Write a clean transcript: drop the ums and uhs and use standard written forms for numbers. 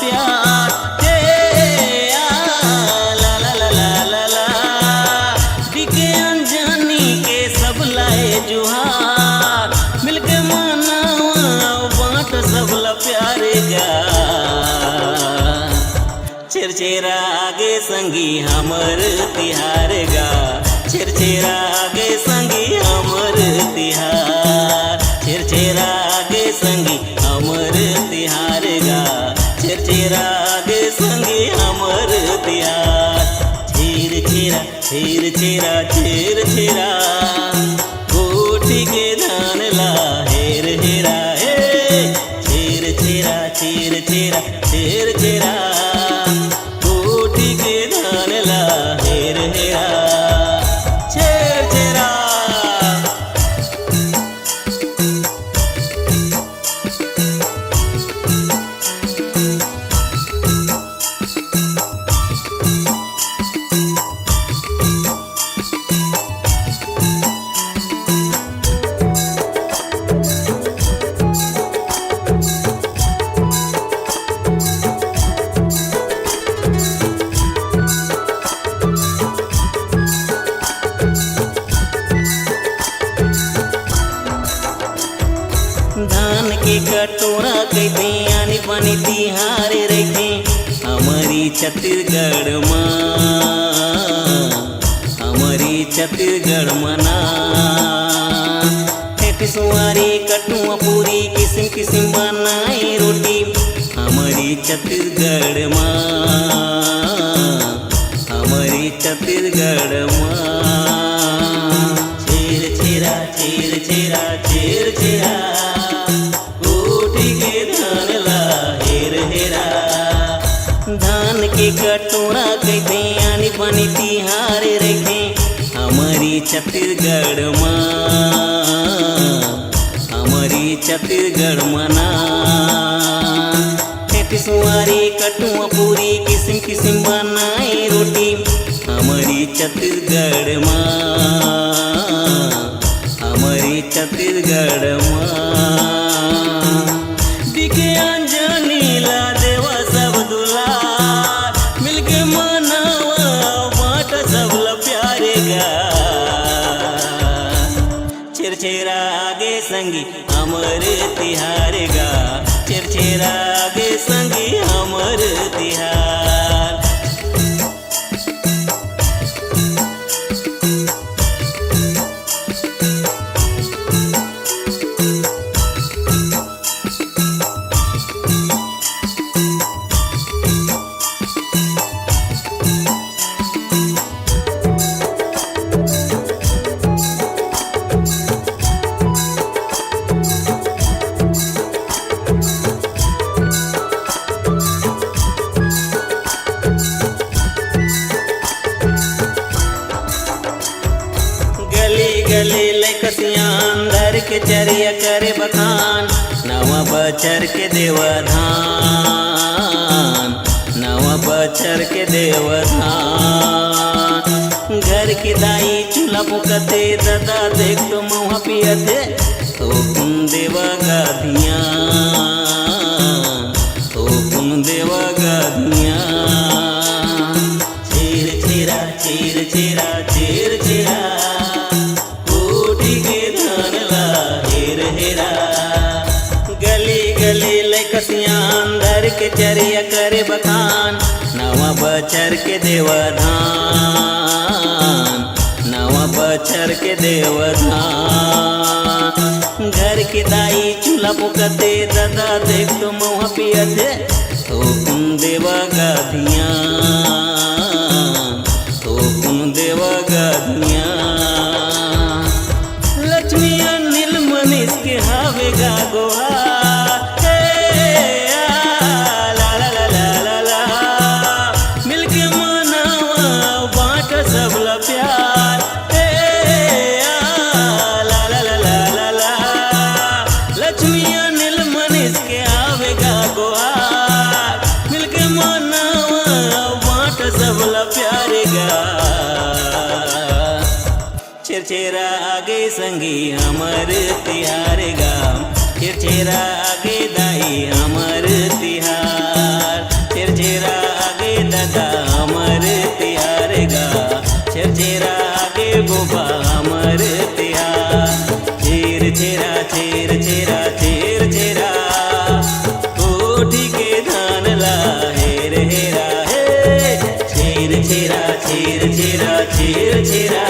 प्यार ला ला ला ला ला ला दिखे अनजानी के सब लाए जुहार मिलके मनावा बाँट सबला प्यारे गा छेरछेरा आगे संगी हमर तिहार गा छेरछेरा आगे संगी हमर तिहार छेरछेरा आगे संगी हमर तिहार गा छेरछेरा आगे संगी हमर तिहार छेरछेरा छेरछेरा छेरछेरा कोठी के धान ला हेर हेरा हे छेरछेरा छेरछेरा छेरछेरा कोठी के धान ला हेर हेरा छेरछेरा। धान के कटोरा के आनी पानी तिहारे रखे हमारी छत्तीसगढ़ माँ हमारी छत्तीसगढ़ मना सुवारी कटुआ पूरी किस्म किस्म बनाई रोटी हमारी छत्तीसगढ़ माँ हमारी छत्तीसगढ़ माँ छेरछेरा छेरछेरा छेरछेरा धान के कटोरा कहते आनी पानी तिहारे रखे हमारी छत्तीसगढ़ माँ हमारी छत्तीसगढ़ मना सुवारी कटुआ पूरी किस्म किस्म बनाई रोटी हमारी छत्तीसगढ़ माँ हमारी छत्तीसगढ़ माँ दिखे अंजनी ला देवा सब दुलार मिलके मनावा बाँट सबला प्यारे गा छेरछेरा आगे संगी हमर तिहार गा छेरछेरा आगे संगी हमर तिहार। गली लकसियान धर के चरिया करे बखान नवा बचर के देवधान नवा बचर के देवधान घर की दाई चूल्हा फुकते दादा देख तो मुँह पियते तो कुन देवा गाधिया तो कुन देवा गाधिया छेरछेरा छेरछेरा छेरछेरा गली गली लकसियान धर के चरिया करे बखान नवा बचर के देवधान नवा बचर के देवधान घर के दाई चूल्हा फुकते दादा देख तो मुँह पियते तो कुन देवा गाधिया तो कुन देवा गाधिया लक्ष्मी अनिल मनीष के हावे गा गोहा सबला प्यार लक्ष्मी अनिल मनीष के आवेगा गोहार मिलके मनावा बाँट सबला प्यारे गा छेरछेरा आगे संगी हमर तिहार गा छेरछेरा आगे दाई हमर तिहार छेरा छेर छेरा छेर छेरा कोठी के धान ला हेर हेरा हे छेर छेरा छेर छेरा छेर छेरा